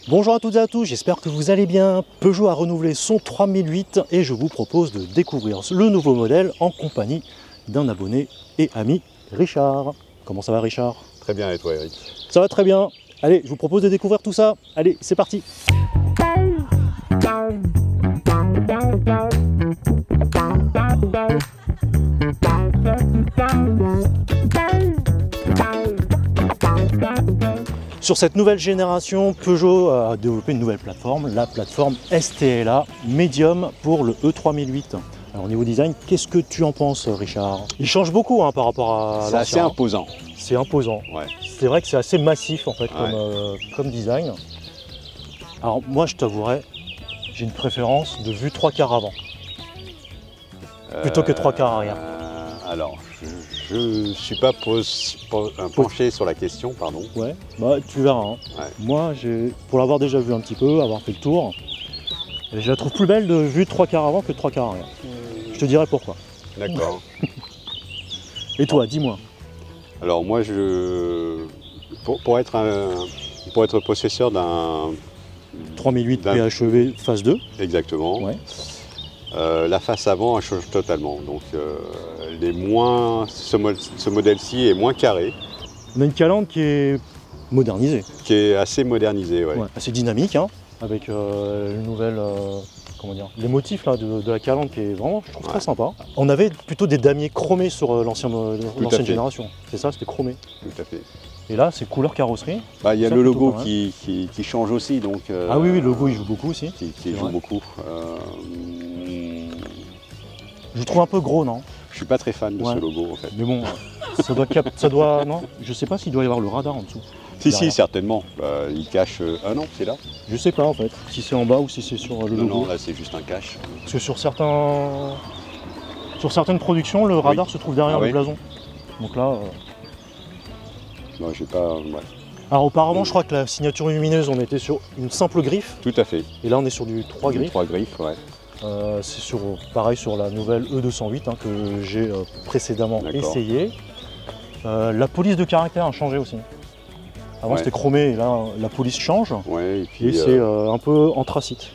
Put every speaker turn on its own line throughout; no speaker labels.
Bonjour à toutes et à tous, j'espère que vous allez bien. Peugeot a renouvelé son 3008 et je vous propose de découvrir le nouveau modèle en compagnie d'un abonné et ami, Richard. Comment ça va, Richard?
Très bien, et toi, Eric?
Ça va très bien. Allez, je vous propose de découvrir tout ça. Allez, c'est parti. Sur cette nouvelle génération, Peugeot a développé une nouvelle plateforme, la plateforme STLA Medium pour le E3008. Alors au niveau design, qu'est-ce que tu en penses, Richard? Il change beaucoup par rapport à l'ancien.
C'est assez imposant.
C'est imposant.
Ouais.
C'est vrai que c'est assez massif en fait
Ouais.
comme design. Alors moi je t'avouerai, j'ai une préférence de vue 3/4 avant. Plutôt que 3/4 arrière.
Alors, je ne suis pas penché sur la question, pardon.
Ouais, bah tu verras. Hein.
Ouais.
Moi, pour l'avoir déjà vu un petit peu, avoir fait le tour, je la trouve plus belle de vue 3/4 avant que 3/4 arrière. Je te dirai pourquoi.
D'accord.
Et toi, dis-moi.
Alors moi, pour être possesseur d'un
3008 PHEV phase 2.
Exactement.
Ouais.
La face avant elle change totalement. Donc ce modèle-ci est moins carré,
On a une calandre qui est modernisée.
qui est assez modernisé. Ouais.
Ouais, assez dynamique, hein, avec une nouvelle, comment dire, les motifs là, de la calandre qui est vraiment, je trouve, très sympa. On avait plutôt des damiers chromés sur l'ancienne
fait.
génération. C'est ça, c'était chromé.
Tout à fait.
Et là, c'est couleur carrosserie.
Bah, il y a
Ça,
le
plutôt
logo
pas mal.
qui change aussi. Donc,
Ah oui, le logo, il joue beaucoup aussi.
qui joue
vrai.
beaucoup.
Je le trouve un peu gros, non?
Je suis pas très fan de
Ouais.
ce logo en fait.
Mais bon, ça doit, non? Je sais pas s'il doit y avoir le radar en dessous.
Si,
derrière.
certainement. Il cache. Ah non, c'est là.
Je sais pas en fait, si c'est en bas ou si c'est sur le
Non,
logo.
non, là c'est juste un cache.
Parce que sur certaines productions, le radar se trouve derrière
Ah
le
oui.
blason. Donc là.
Non, j'ai pas. Ouais.
Alors auparavant, je crois que la signature lumineuse, on était sur une simple griffe.
Tout à fait.
Et là, on est sur du 3 griffes.
3 griffes, ouais.
C'est pareil sur la nouvelle E208 que j'ai précédemment
D'accord.
essayé. La police de caractère a changé aussi. Avant
Ouais.
c'était chromé et là la police change
Ouais, et
et
puis.
c'est un peu anthracite.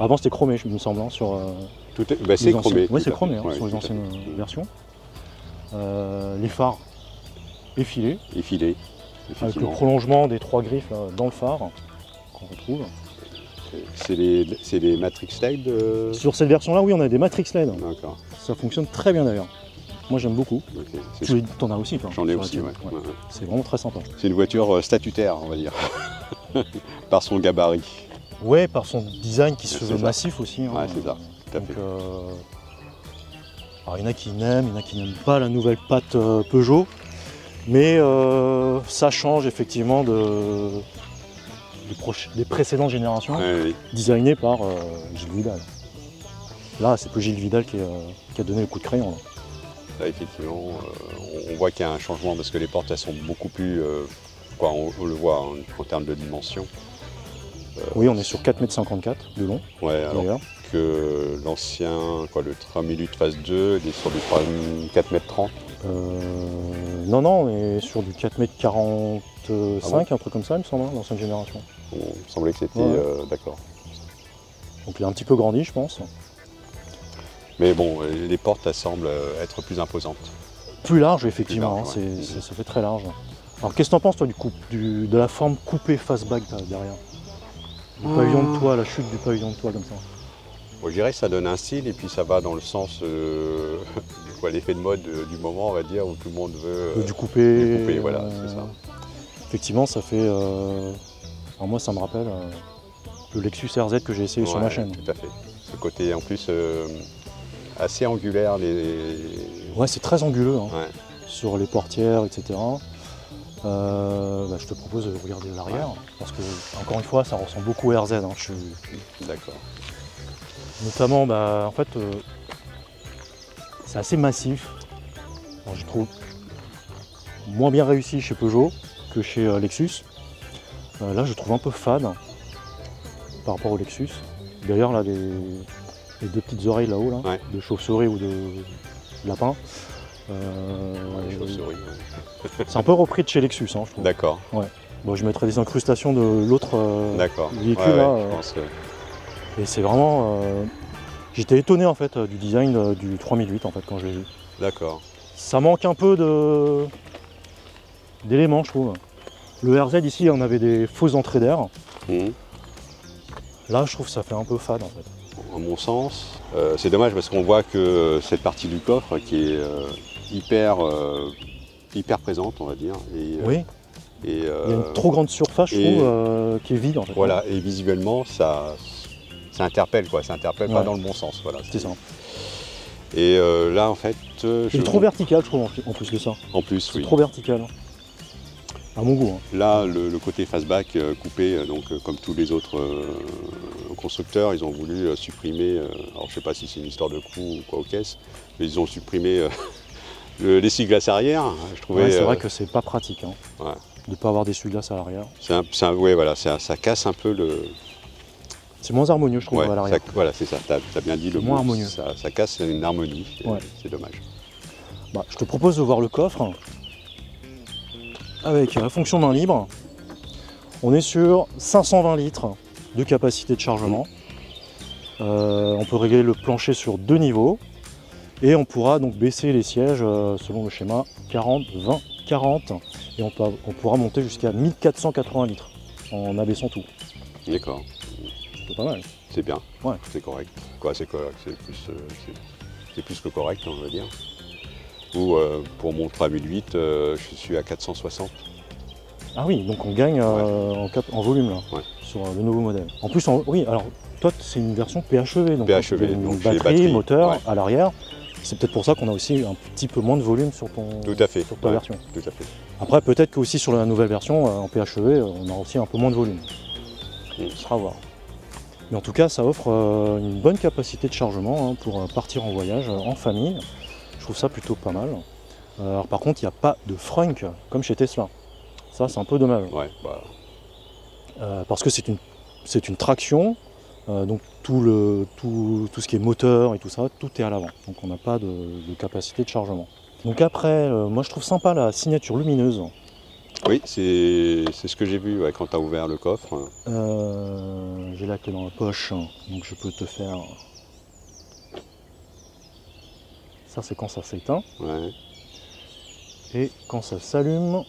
Avant c'était chromé, il me semble, hein, sur
Bah, c'est
les
chromé.
anciennes. Oui,
tout
c'est
à
chromé
fait.
hein,
Ouais,
sur les
tout à
anciennes
fait.
versions. Les phares effilés,
Effilé.
avec le
Effectivement.
prolongement des 3 griffes là, dans le phare qu'on retrouve.
C'est les Matrix LED.
Sur cette version-là, oui, on a des Matrix LED.
D'accord.
Ça fonctionne très bien d'ailleurs. Moi j'aime beaucoup.
Ok.
T'en as aussi, toi?
J'en ai
sur la
aussi,
tienne.
ouais.
Ouais.
Ouais, ouais.
C'est vraiment très sympa.
C'est une voiture statutaire, on va dire. Par son gabarit.
Ouais, par son design qui se
C'est
veut
ça.
massif aussi. Hein.
Ouais, c'est ça. Tout à
Donc,
fait.
alors, il y en a qui l'aiment, il y en a qui n'aiment pas la nouvelle patte Peugeot. Mais ça change effectivement des précédentes générations,
Ouais, oui.
designées par Gilles Vidal. Là, c'est plus Gilles Vidal qui a donné le coup de crayon. Là.
Là, effectivement, on voit qu'il y a un changement parce que les portes, elles sont beaucoup plus. On le voit en termes de dimension.
Oui, on est sur 4,54 m de long,
Ouais, alors
d'ailleurs.
que l'ancien, le 3008 phase 2, il est sur du 4,30 m.
Non, non, on est sur du 4,45 m,
Ah bon
un truc comme ça, il me semble, hein, l'ancienne génération.
Il me semblait que c'était.
Ouais.
D'accord.
Donc il est un petit peu grandi, je pense.
Mais bon, les portes, elles semblent être plus imposantes.
Plus large, effectivement,
Plus large,
hein,
ouais.
ça fait très large. Alors qu'est-ce que t'en penses, toi, de la forme coupée fastback derrière? Le pavillon de toit, la chute du pavillon de toit comme ça.
Bon, je dirais que ça donne un style et puis ça va dans le sens, l'effet de mode du moment, on va dire, où tout le monde veut.
Du coupé.
Du coupé, voilà, c'est ça.
Effectivement, ça fait. Alors moi, ça me rappelle le Lexus RZ que j'ai essayé sur ma
Ouais,
chaîne.
Tout à fait. Ce côté en plus assez angulaire,
Ouais, c'est très anguleux hein,
Ouais.
sur les portières, etc. Je te propose de regarder l'arrière parce que, encore une fois, ça ressemble beaucoup au RZ. Hein.
D'accord.
Notamment, en fait, c'est assez massif. Alors, je trouve moins bien réussi chez Peugeot que chez Lexus. Là, je trouve un peu fade par rapport au Lexus. D'ailleurs, là, les deux petites oreilles là-haut, là,
Ouais.
de chauve-souris ou de lapin,
Les chauves-souris. Ouais.
c'est un peu repris de chez Lexus, hein, je trouve.
D'accord.
Ouais. Bon, je mettrai des incrustations de l'autre
D'accord.
véhicule là.
Je pense que-
Et c'est vraiment. J'étais étonné en fait du design du 3008 en fait quand je l'ai vu.
D'accord.
Ça manque un peu d'éléments, je trouve. Le RZ ici, on avait des fausses entrées d'air.
Mhm.
Là, je trouve que ça fait un peu fade en fait.
À mon sens, c'est dommage parce qu'on voit que cette partie du coffre qui est hyper présente, on va dire. Et,
Oui,
et,
il y a une trop grande surface, je
et-
trouve, qui est vide en fait.
voilà, et visuellement, ça interpelle, quoi. Ça interpelle pas
Ouais.
dans le bon sens. Voilà.
C'est ça.
Et là, en fait,
C'est trop vertical, je trouve, en plus de ça.
En plus,
C'est
oui.
trop vertical. À mon goût. Hein.
Là, le côté fastback coupé, comme tous les autres constructeurs, ils ont voulu supprimer, alors je sais pas si c'est une histoire de coût ou quoi aux caisses, mais ils ont supprimé l'essuie-glace arrière. Je trouvais,
Ouais, c'est vrai que c'est pas pratique hein,
ouais.
de pas avoir d'essuie-glace à l'arrière.
Ouais, voilà, ça casse un peu le.
C'est moins harmonieux, je trouve,
Ouais,
à l'arrière.
voilà, c'est ça, t'as bien dit le
Moins
mot.
harmonieux.
Ça casse une harmonie,
Ouais.
c'est dommage.
Bah, je te propose de voir le coffre avec la fonction main libre. On est sur 520 litres de capacité de chargement. On peut régler le plancher sur 2 niveaux et on pourra donc baisser les sièges selon le schéma 40, 20, 40 et on pourra monter jusqu'à 1480 litres en abaissant tout.
D'accord,
C'est pas mal.
c'est bien,
Ouais.
c'est correct. Quoi, c'est correct, c'est plus que correct, on va dire. Ou pour mon 3008, je suis à 460.
Ah oui, donc on gagne en volume là,
Ouais.
sur le nouveau modèle. En plus, oui, alors toi c'est une version PHEV, donc
PHEV,
il y a une
donc j'ai les
batterie,
batteries,
moteur
ouais.
à l'arrière. C'est peut-être pour ça qu'on a aussi un petit peu moins de volume sur
Tout à fait.
sur ta
Ouais,
version.
tout à fait.
Après, peut-être qu'aussi sur la nouvelle version, en PHEV, on aura aussi un peu moins de volume.
Mm.
Ce sera à voir. Mais en tout cas, ça offre une bonne capacité de chargement hein, pour partir en voyage en famille. Je trouve ça plutôt pas mal. Alors par contre, il n'y a pas de frunk comme chez Tesla. Ça, c'est un peu dommage.
Ouais, bah,
Parce que c'est une traction, donc tout ce qui est moteur et tout ça, tout est à l'avant. Donc on n'a pas de capacité de chargement. Donc après, moi je trouve sympa la signature lumineuse.
oui, c'est ce que j'ai vu ouais, quand tu as ouvert le coffre.
J'ai la clé dans la poche, donc je peux te faire... Ça c'est quand ça s'éteint.
Ouais.
Et quand ça s'allume,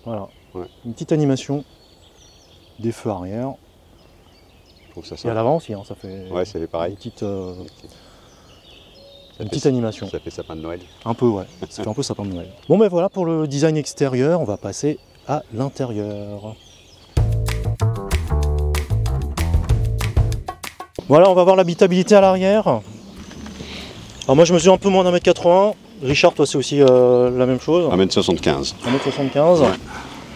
voilà,
Ouais.
une petite animation des feux arrière.
Je trouve ça
Et à
sympa.
l'avant aussi, hein, ça fait
Ouais, c'est pareil.
une petite
Ça fait-
petite animation.
Ça fait sapin de Noël.
Un peu, ouais. Ça fait un peu sapin de Noël. Bon, ben voilà pour le design extérieur. On va passer à l'intérieur. Voilà, on va voir l'habitabilité à l'arrière. Alors moi, je mesure un peu moins d'1m80. Richard, toi, c'est aussi la même chose.
1m75.
1m75.
Ouais.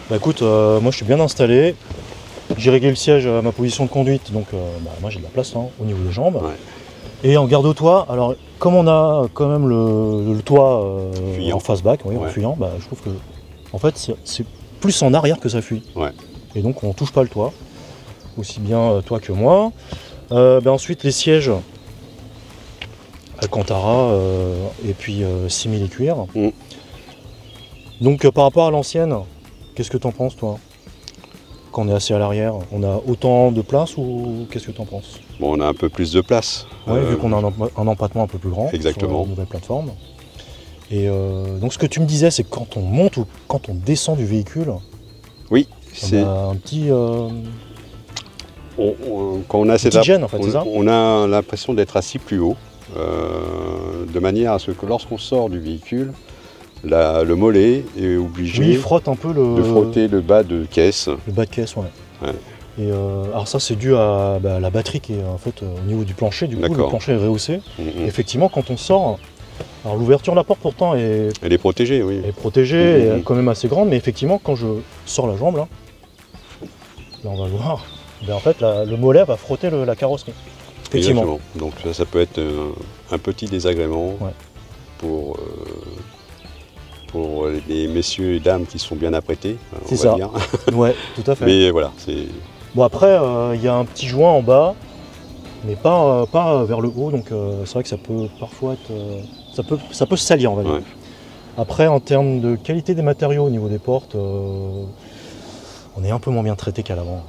Bah écoute, moi, je suis bien installé. J'ai réglé le siège à ma position de conduite, donc moi, j'ai de la place hein, au niveau des jambes.
Ouais.
Et en garde-toit, alors comme on a quand même le toit
Fuyant.
en face-back, oui, en
Ouais.
fuyant, bah, je trouve que en fait c'est plus en arrière que ça fuit.
Ouais.
Et donc on touche pas le toit, aussi bien toi que moi. Ensuite les sièges Alcantara et puis simili cuir.
Mm.
Donc par rapport à l'ancienne, qu'est-ce que t'en penses toi? Quand on est assis à l'arrière, on a autant de place ou qu'est-ce que t'en penses?
Bon, on a un peu plus de place.
Ouais, vu qu'on a un empattement un peu plus grand
Exactement.
sur la nouvelle plateforme. Et donc ce que tu me disais, c'est que quand on monte ou quand on descend du véhicule,
Oui,
on
c'est.
a un petit
Quand on a cette
petite gêne en fait, c'est ça?
on a l'impression d'être assis plus haut, de manière à ce que lorsqu'on sort du véhicule, le mollet est obligé
Oui, il frotte un peu
de frotter le bas de caisse.
le bas de caisse, ouais.
Ouais.
Et alors ça c'est dû à la batterie qui est en fait au niveau du plancher, du coup le
D'accord.
plancher est rehaussé.
Mhm.
Effectivement quand on sort, alors l'ouverture de la porte pourtant est
Elle est protégée, oui.
protégée,
Mhm.
et est quand même assez grande, mais effectivement quand je sors la jambe là on va le voir, en fait le mollet va frotter la carrosserie. Effectivement.
Exactement. Donc ça peut être un petit désagrément
Ouais.
pour les messieurs et dames qui sont bien apprêtés, on
C'est
va
ça.
dire.
Ouais, tout à fait.
Mais voilà, c'est
Bon après, il y a un petit joint en bas, mais pas vers le haut, donc c'est vrai que ça peut parfois être... ça peut se salir, on va dire.
Ouais.
Après, en termes de qualité des matériaux au niveau des portes, on est un peu moins bien traité qu'à l'avant.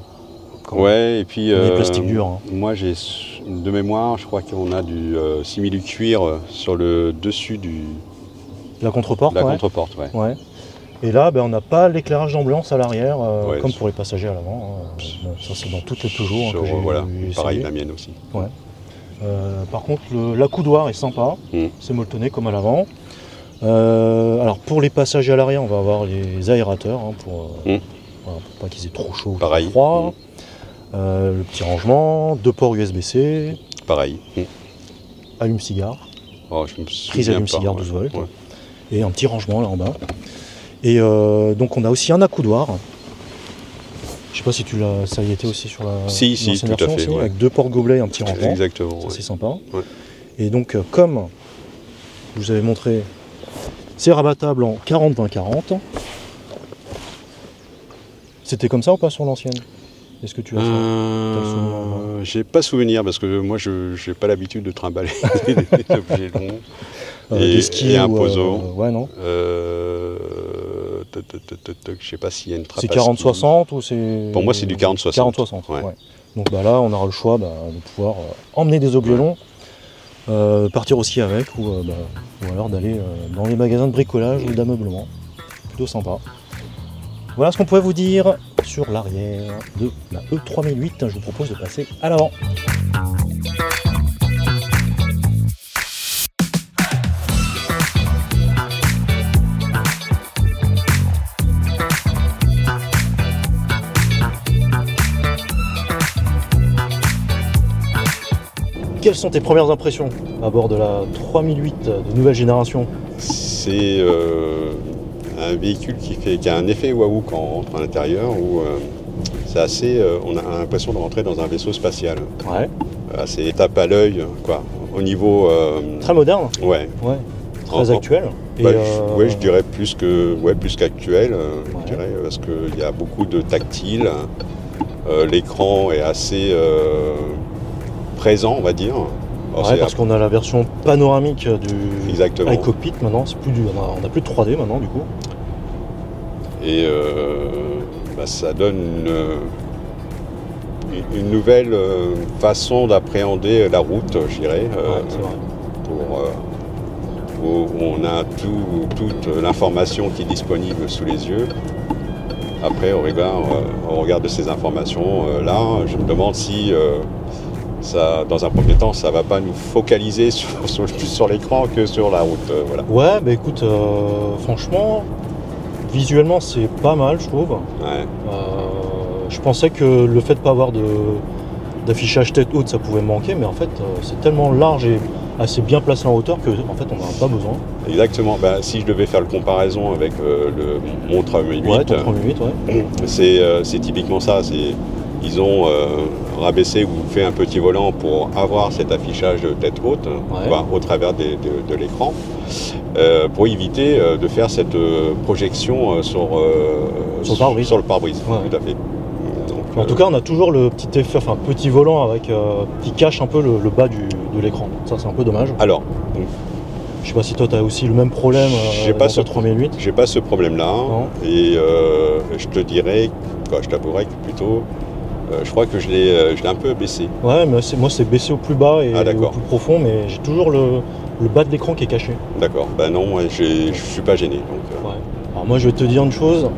Ouais, et puis
des plastiques durs. Hein.
Moi, j'ai de mémoire, je crois qu'on a du simili-cuir sur le dessus de
la contreporte.
La contreporte, ouais.
Ouais. Et là, on n'a pas l'éclairage d'ambiance à l'arrière,
ouais,
comme pour les passagers à l'avant. Hein. Bon, ça, c'est dans toutes les Peugeot que j'ai
voilà,
essayé.
pareil, la mienne aussi.
Ouais. Par contre, l'accoudoir est sympa. C'est molletonné comme à l'avant. Alors, pour les passagers à l'arrière, on va avoir les aérateurs hein, pour pas qu'ils aient trop chaud ou trop froid. Le petit rangement, 2 ports USB-C.
Pareil.
Allume-cigare.
Oh,
prise allume-cigare 12 volts. Ouais. Et un petit rangement là en bas. Et donc on a aussi un accoudoir. Je sais pas si ça y était aussi sur la
si, tout à fait,
aussi, avec 2 ports gobelets et un petit rangement.
Exactement.
Ça c'est sympa. Ouais. Et donc comme je vous avais montré, c'est rabattable en 40-20-40. C'était comme ça ou pas sur l'ancienne? Est-ce que tu as ça?
J'ai pas souvenir parce que moi je n'ai pas l'habitude de trimballer des objets longs.
Des skis
et un poseau.
Ouais, non.
Je sais pas s'il y a une trappe.
C'est 40-60 ou c'est.
Pour moi, c'est du 40-60.
40-60. Ouais. Donc là, on aura le choix de pouvoir emmener des objets longs, partir aussi avec, ou alors d'aller dans les magasins de bricolage ou d'ameublement. Plutôt sympa. Voilà ce qu'on pouvait vous dire sur l'arrière de la E3008. Je vous propose de passer à l'avant. Quelles sont tes premières impressions à bord de la 3008 de nouvelle génération?
C'est un véhicule qui a un effet waouh quand on rentre à l'intérieur, où c'est assez, on a l'impression de rentrer dans un vaisseau spatial.
Ouais.
C'est tape à l'œil, quoi. Au niveau.
Très moderne.
Ouais.
Très actuel.
Je dirais plus qu'actuel. Je dirais parce qu'il y a beaucoup de tactile. L'écran est assez présent, on va dire.
Alors parce qu'on a la version panoramique du iCockpit maintenant, on n'a plus de 3D maintenant du coup.
Et ça donne une nouvelle façon d'appréhender la route, je dirais.
C'est vrai.
Où on a toute l'information qui est disponible sous les yeux. Après, au regard de ces informations, là, je me demande si ça, dans un premier temps, ça ne va pas nous focaliser plus sur l'écran que sur la route. Voilà.
Ouais, écoute, franchement, visuellement, c'est pas mal, je trouve.
Ouais.
Je pensais que le fait de ne pas avoir d'affichage tête haute, ça pouvait me manquer, mais en fait, c'est tellement large et assez bien placé en hauteur que en fait, on n'en a pas besoin.
Exactement. Si je devais faire le comparaison avec mon 3008, c'est typiquement ça. Ils ont rabaissé ou fait un petit volant pour avoir cet affichage de tête haute au travers de l'écran, pour éviter de faire cette projection sur le pare-brise.
Ouais.
Tout à fait.
En tout cas, on a toujours le petit effet, petit volant avec qui cache un peu le bas de l'écran. Ça, c'est un peu dommage.
Alors,
je sais pas si toi, tu as aussi le même problème avec la 3008.
J'ai pas ce problème-là. Et je te dirais, je t'avouerais que plutôt, je crois que je l'ai un peu baissé. Ouais, mais
moi, c'est baissé au plus bas et au plus profond, mais j'ai toujours le bas de l'écran qui est caché.
D'accord. Non, je suis pas gêné. Donc,
Alors moi, je vais te dire une chose.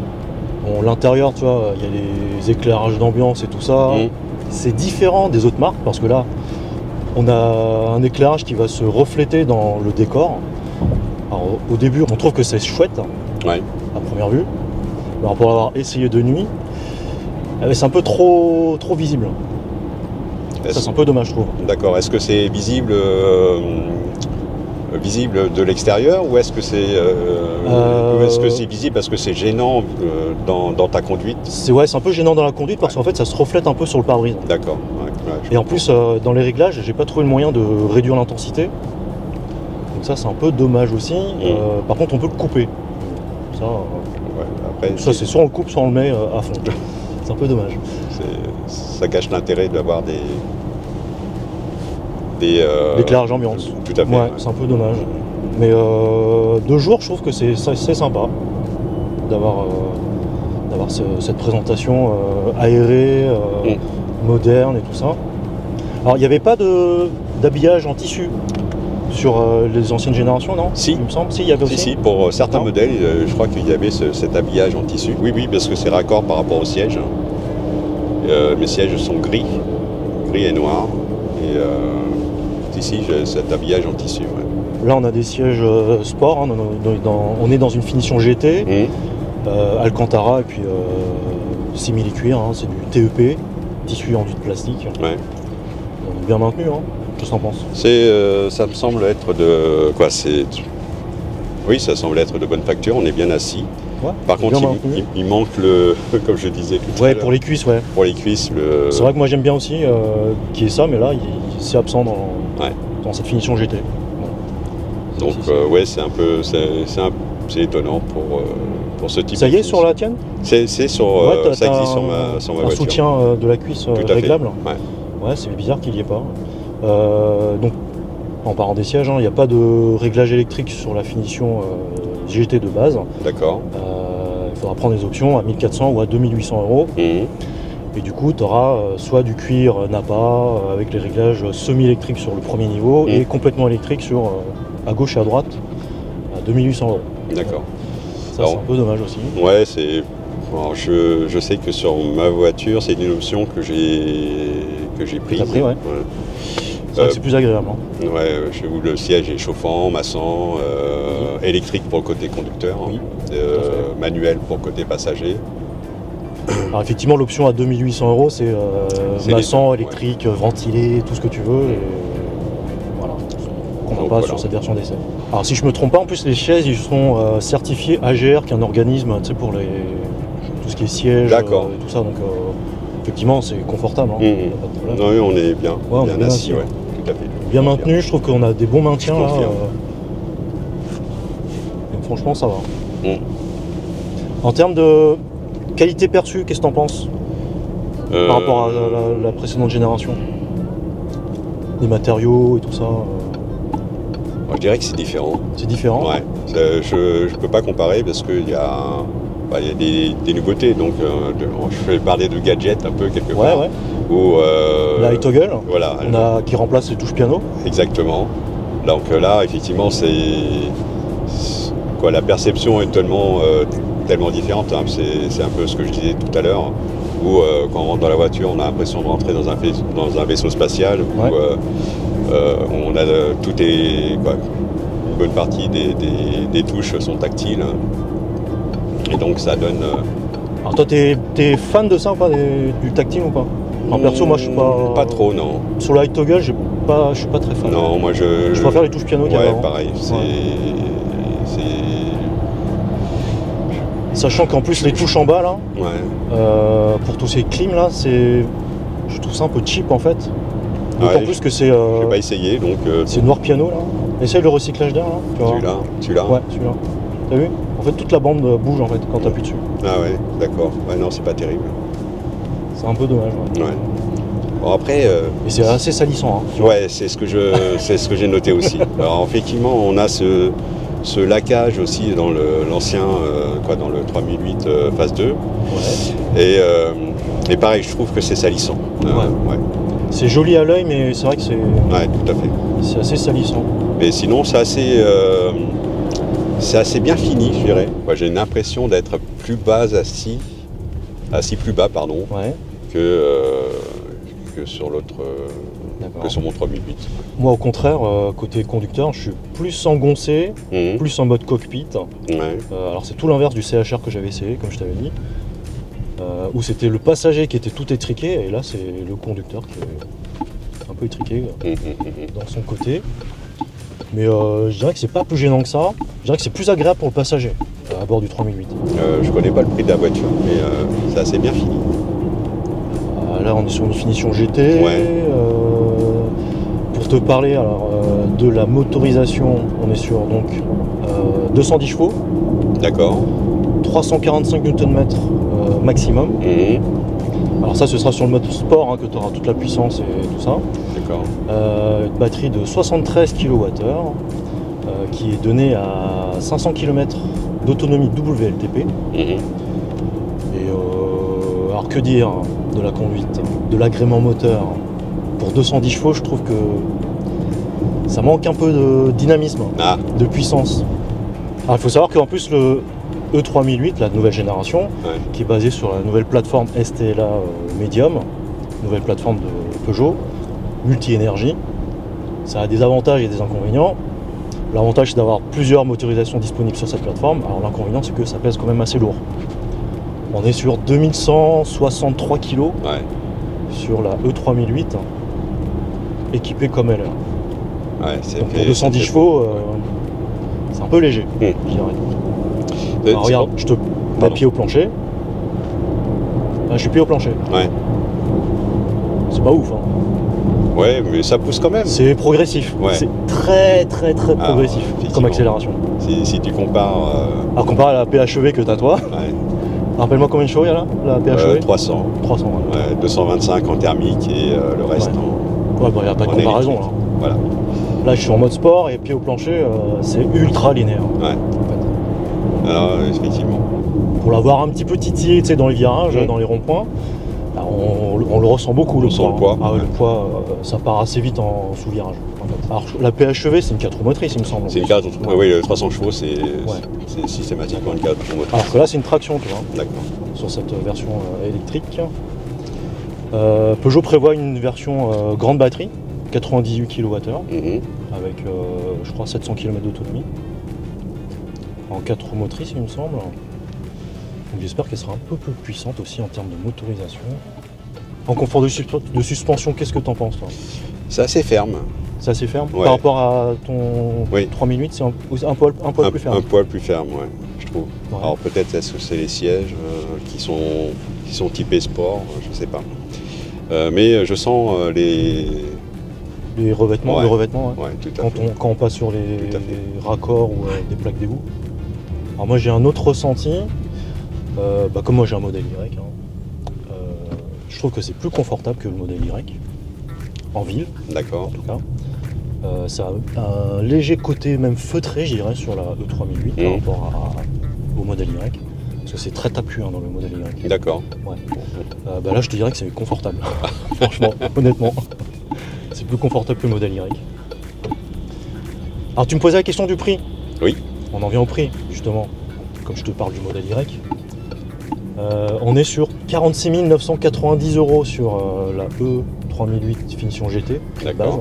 Bon, l'intérieur, tu vois, il y a les éclairages d'ambiance et tout ça. C'est différent des autres marques parce que là, on a un éclairage qui va se refléter dans le décor. Alors, au début, on trouve que c'est chouette, à première vue. Alors, pour l'avoir essayé de nuit, c'est un peu trop visible. Ça, c'est un peu dommage, je trouve.
D'accord. Est-ce que c'est visible de l'extérieur ou est-ce que c'est visible parce que c'est gênant dans ta conduite?
C'est un peu gênant dans la conduite parce qu'en fait ça se reflète un peu sur le pare-brise.
D'accord.
Et en plus dans les réglages j'ai pas trouvé le moyen de réduire l'intensité. Donc ça c'est un peu dommage aussi. Par contre on peut le couper. Ça, c'est soit on le coupe soit on le met à fond. C'est un peu dommage.
Ça gâche l'intérêt d'avoir
l'éclairage ambiance.
Tout à fait.
Ouais, c'est un peu dommage. Mais de jour, je trouve que c'est sympa d'avoir d'avoir cette présentation aérée, moderne et tout ça. Alors il n'y avait pas d'habillage en tissu sur les anciennes générations, non?
Si.
Il me semble. Si, il y avait aussi.
Si, pour certains modèles, je crois qu'il y avait cet habillage en tissu. Oui, oui, parce que c'est raccord par rapport au siège. Mes sièges sont gris et noirs. Et ici, j'ai cet habillage en tissu. Ouais.
Là, on a des sièges sport. Hein, on est dans une finition GT, Alcantara et puis simili-cuir. Hein, c'est du TEP, tissu enduit de plastique.
Ouais.
Bien maintenu. Hein. Qu'est-ce que t'en penses?
Ça me semble être de quoi? Oui, ça semble être de bonne facture. On est bien assis.
Ouais,
par contre, il manque comme je disais tout à l'heure.
Pour les cuisses, ouais.
Pour les cuisses,
C'est vrai que moi j'aime bien aussi qu'il y ait ça, mais là, c'est absent dans cette finition GT.
Bon. Donc, ouais, c'est un peu, c'est étonnant pour ce type.
Ça y est, sur la tienne?
C'est sur, ça existe sur ma voiture.
Un soutien de la cuisse réglable. Ouais, c'est bizarre qu'il n'y ait pas. Donc, en parlant des sièges, il n'y a pas de réglage électrique sur la finition GT de base.
D'accord.
Il faudra prendre des options à 1400 ou à 2800 €. Et du coup, tu auras soit du cuir Napa avec les réglages semi-électriques sur le premier niveau et complètement électrique à gauche et à droite à 2800 €.
D'accord.
Ça, c'est un peu dommage aussi.
Ouais, je sais que sur ma voiture, c'est une option que j'ai prise.
T'as pris, ouais. C'est vrai que c'est plus agréable. Hein.
Ouais, chez vous, le siège est chauffant, massant, électrique pour le côté conducteur, manuel pour le côté passager.
Alors effectivement, l'option à 2800 €, c'est massant, électrique, ventilé, tout ce que tu veux. Et voilà, qu'on n'a pas sur cette version d'essai. Alors si je me trompe pas, en plus les chaises, ils sont certifiés AGR, qui est un organisme pour tout ce qui est siège et tout ça. Donc effectivement, c'est confortable. Hein, pas de problème.
Oui, on est bien, bien assis, ouais, tout à fait.
Bien maintenu, je trouve qu'on a des bons maintiens là. Donc franchement, ça va. En termes de qualité perçue, qu'est-ce que tu en penses par rapport à la précédente génération? Les matériaux et tout ça
Je dirais que c'est différent.
C'est différent?
Ouais. Je ne peux pas comparer parce qu'il y a, des nouveautés. Donc, je vais parler de gadgets un peu quelque part.
Ouais.
Où,
la high toggle,
voilà,
qui remplace les touches piano.
Exactement. Donc là, effectivement, la perception est tellement différente. Hein. C'est un peu ce que je disais tout à l'heure, où quand on rentre dans la voiture, on a l'impression de rentrer dans un vaisseau spatial, où on a une bonne partie des touches sont tactiles. Et donc ça donne...
Alors toi, t'es fan de ça ou pas, du tactile ou pas? En perso, moi je suis pas...
Pas trop, non.
Sur la high toggle, je suis pas très fan.
Non, moi
je préfère les touches piano qu'il y a avant.
Pareil.
Sachant qu'en plus les touches en bas là, pour tous ces clims là, je trouve ça un peu cheap en fait. D'autant plus que c'est...
J'ai pas essayé donc...
c'est noir piano là. Essaye le recyclage d'air là.
Celui-là.
Ouais, celui-là. T'as vu? En fait toute la bande bouge en fait quand t'appuies dessus.
Ah ouais, d'accord. Ouais, non, c'est pas terrible.
C'est un peu dommage.
Ouais. Bon après...
Et c'est assez salissant. Hein,
ouais, c'est ce que j'ai noté aussi. Alors effectivement, on a ce laquage aussi dans l'ancien, dans le 3008 phase 2. Ouais. Et pareil, je trouve que c'est salissant. Ouais.
C'est joli à l'œil, mais c'est vrai que c'est...
Ouais, tout à fait.
C'est assez salissant.
Mais sinon, c'est assez bien fini, je dirais. Moi, j'ai l'impression d'être plus bas assis plus bas, pardon, que sur l'autre... que sur mon 3008.
Moi au contraire, côté conducteur, je suis plus engoncé, plus en mode cockpit. Alors c'est tout l'inverse du CHR que j'avais essayé, comme je t'avais dit, où c'était le passager qui était tout étriqué, et là c'est le conducteur qui est un peu étriqué dans son côté. Mais je dirais que c'est pas plus gênant que ça, je dirais que c'est plus agréable pour le passager à bord du 3008.
Je connais pas le prix de la voiture, mais c'est assez bien fini.
Là on est sur une finition GT. Pour te parler de la motorisation, on est sur donc 210 chevaux. D'accord. 345 Nm maximum. Alors ça ce sera sur le mode sport que tu auras toute la puissance et tout ça. D'accord. Une batterie de 73 kWh qui est donnée à 500 km d'autonomie WLTP. Et Alors que dire de la conduite, de l'agrément moteur? Pour 210 chevaux, je trouve que ça manque un peu de dynamisme, de puissance. Alors il faut savoir qu'en plus le E3008, la nouvelle génération, qui est basée sur la nouvelle plateforme STLA Medium, nouvelle plateforme de Peugeot, multi-énergie, ça a des avantages et des inconvénients. L'avantage c'est d'avoir plusieurs motorisations disponibles sur cette plateforme, alors l'inconvénient c'est que ça pèse quand même assez lourd. On est sur 2163 kg sur la E3008, équipée comme elle. Donc pour 210 chevaux, c'est un peu léger, je dirais. Alors regarde, je te mets pied au plancher. Là, je suis pied au plancher. C'est pas ouf.
Ouais, mais ça pousse quand même.
C'est progressif. C'est très progressif comme accélération.
Si tu compares...
Alors comparé à la PHEV que t'as toi, rappelle-moi combien de chevaux il y a là, la PHEV
300.
300,
225 en thermique et le reste en...
Ouais, bah il n'y a pas de comparaison là.
Voilà.
Là je suis en mode sport et pied au plancher, c'est ultra linéaire. En fait.
Alors effectivement.
Pour l'avoir un petit peu titillé dans les virages, dans les ronds-points, on le ressent beaucoup le poids. Le poids, ça part assez vite en sous-virage. En fait. Alors la PHEV c'est une 4 roues motrices il me semble.
C'est une 4 roues, oui, 300 chevaux c'est systématiquement une 4 roues motrices.
Alors que là c'est une traction, tu vois.
D'accord.
Sur cette version électrique. Peugeot prévoit une version grande batterie, 98 kWh, avec je crois 700 km d'autonomie. En 4 roues motrices il me semble. Donc j'espère qu'elle sera un peu plus puissante aussi en termes de motorisation. En confort de suspension, qu'est-ce que tu en penses toi?
C'est assez ferme.
C'est assez ferme par rapport à ton 3008, c'est un poil plus ferme.
Un poil plus ferme, je trouve. Alors peut-être est-ce que c'est les sièges qui sont typés sport, je sais pas. Mais je sens
les revêtements, le revêtement,
tout à fait.
Quand on passe sur les raccords ou des plaques d'égout. Alors moi j'ai un autre ressenti, comme moi j'ai un modèle Y, je trouve que c'est plus confortable que le modèle Y, en ville,
d'accord,
en tout cas. Ça a un léger côté même feutré, je dirais, sur la E3008 par rapport au modèle Y. Parce que c'est très tapu dans le modèle Y.
D'accord.
Là je te dirais que c'est confortable, franchement, honnêtement. C'est plus confortable que le modèle Y. Alors tu me posais la question du prix.
Oui.
On en vient au prix, justement, comme je te parle du modèle Y. On est sur 46 990 € sur la E3008 finition GT, base.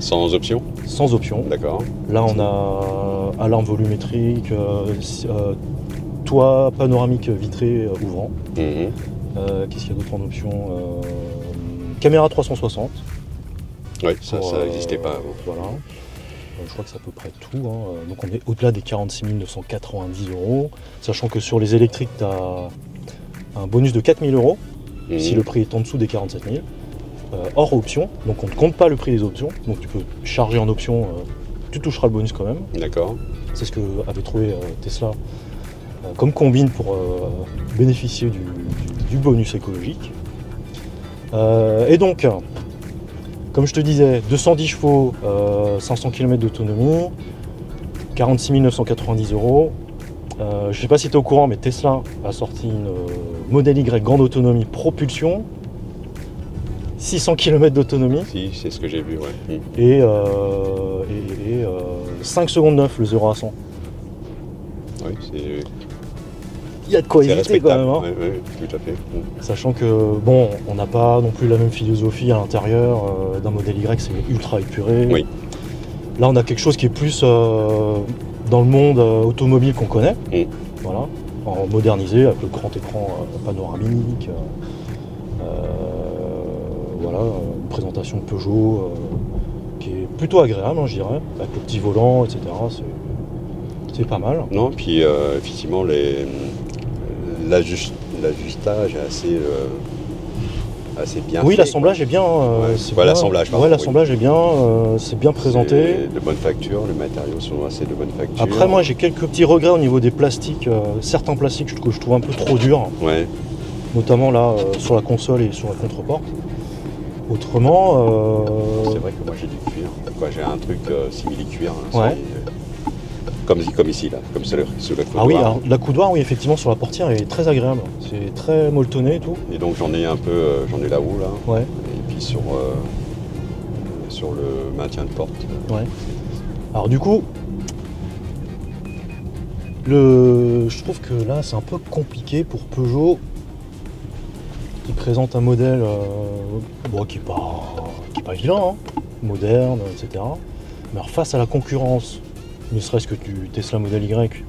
Sans option?
Sans option.
D'accord.
Là on a alarme volumétrique, toit panoramique vitré ouvrant. Qu'est-ce qu'il y a d'autre en option? Caméra 360.
Oui, ça n'existait pas avant.
Voilà. Je crois que c'est à peu près tout. Donc on est au-delà des 46 990 €. Sachant que sur les électriques, tu as un bonus de 4 000 € si le prix est en dessous des 47 000. Hors option. Donc on ne compte pas le prix des options. Donc tu peux charger en option, tu toucheras le bonus quand même.
D'accord.
C'est ce que avait trouvé Tesla comme combine pour bénéficier du bonus écologique. Et donc, comme je te disais, 210 chevaux, 500 km d'autonomie, 46 990 €. Je ne sais pas si tu es au courant, mais Tesla a sorti une Model Y grande autonomie propulsion, 600 km d'autonomie.
Si, c'est ce que j'ai vu,
Et 5 secondes 9 le 0 à 100.
Oui, c'est...
Il y a de quoi hésiter quand même.
Oui, tout à fait.
Sachant que, bon, on n'a pas non plus la même philosophie à l'intérieur. D'un modèle Y, c'est ultra épuré.
Oui.
Là, on a quelque chose qui est plus dans le monde automobile qu'on connaît. Voilà, en modernisé, avec le grand écran panoramique. Voilà, une présentation de Peugeot qui est plutôt agréable, je dirais, avec le petit volant, etc. C'est pas mal.
Non, puis effectivement, l'ajustage est assez bien fait.
Oui, l'assemblage est bien.
L'assemblage, pardon.
L'assemblage est bien, c'est bien présenté.
De bonne facture, les matériaux sont assez de bonne facture.
Après, moi, j'ai quelques petits regrets au niveau des plastiques. Certains plastiques que je trouve un peu trop durs. Notamment là, sur la console et sur la contreporte. Autrement...
C'est vrai que moi j'ai du cuir. J'ai un truc simili-cuir. comme ici, là, comme sur la coudoir.
Ah oui, alors la coudoir, oui, effectivement, sur la portière, elle est très agréable. C'est très molletonné et tout.
Et donc j'en ai un peu, j'en ai là-haut, là.
Ouais.
Et puis sur le maintien de porte.
Ouais. Alors du coup, je trouve que là, c'est un peu compliqué pour Peugeot, qui présente un modèle bon, qui est pas vilain, hein, moderne, etc. Mais alors, face à la concurrence, ne serait-ce que du Tesla Model Y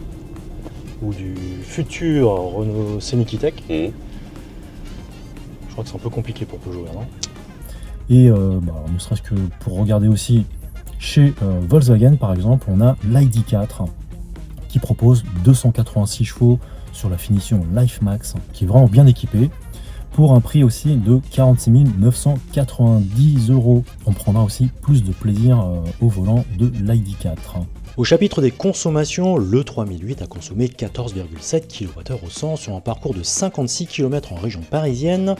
ou du futur Renault Scenic E-Tech, je crois que c'est un peu compliqué pour Peugeot là, non?
Et alors, ne serait-ce que pour regarder aussi chez Volkswagen par exemple, on a l'ID4 qui propose 286 chevaux sur la finition Life Max, qui est vraiment bien équipé, pour un prix aussi de 46 990 €. On prendra aussi plus de plaisir au volant de l'ID4.
Au chapitre des consommations, le 3008 a consommé 14,7 kWh au 100 sur un parcours de 56 km en région parisienne,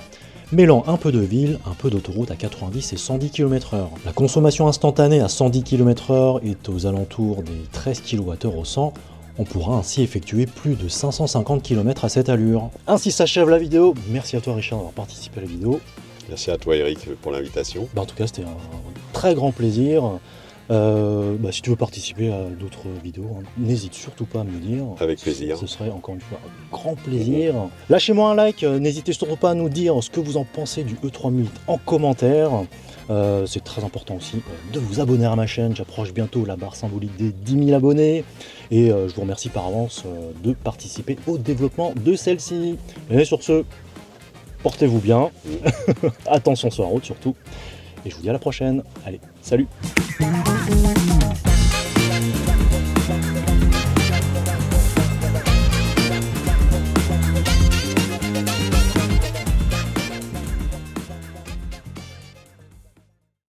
mêlant un peu de ville, un peu d'autoroute à 90 et 110 km/h. La consommation instantanée à 110 km/h est aux alentours des 13 kWh au 100. On pourra ainsi effectuer plus de 550 km à cette allure. Ainsi s'achève la vidéo. Merci à toi Richard d'avoir participé à la vidéo.
Merci à toi Eric pour l'invitation.
En tout cas, c'était un très grand plaisir. Si tu veux participer à d'autres vidéos, hein, n'hésite surtout pas à me le dire.
Avec plaisir.
Ce serait encore une fois un grand plaisir. Lâchez-moi un like, n'hésitez surtout pas à nous dire ce que vous en pensez du E3008 en commentaire. C'est très important aussi de vous abonner à ma chaîne. J'approche bientôt la barre symbolique des 10 000 abonnés. Et je vous remercie par avance de participer au développement de celle-ci. Et sur ce, portez-vous bien. Attention sur la route surtout. Et je vous dis à la prochaine. Allez, salut!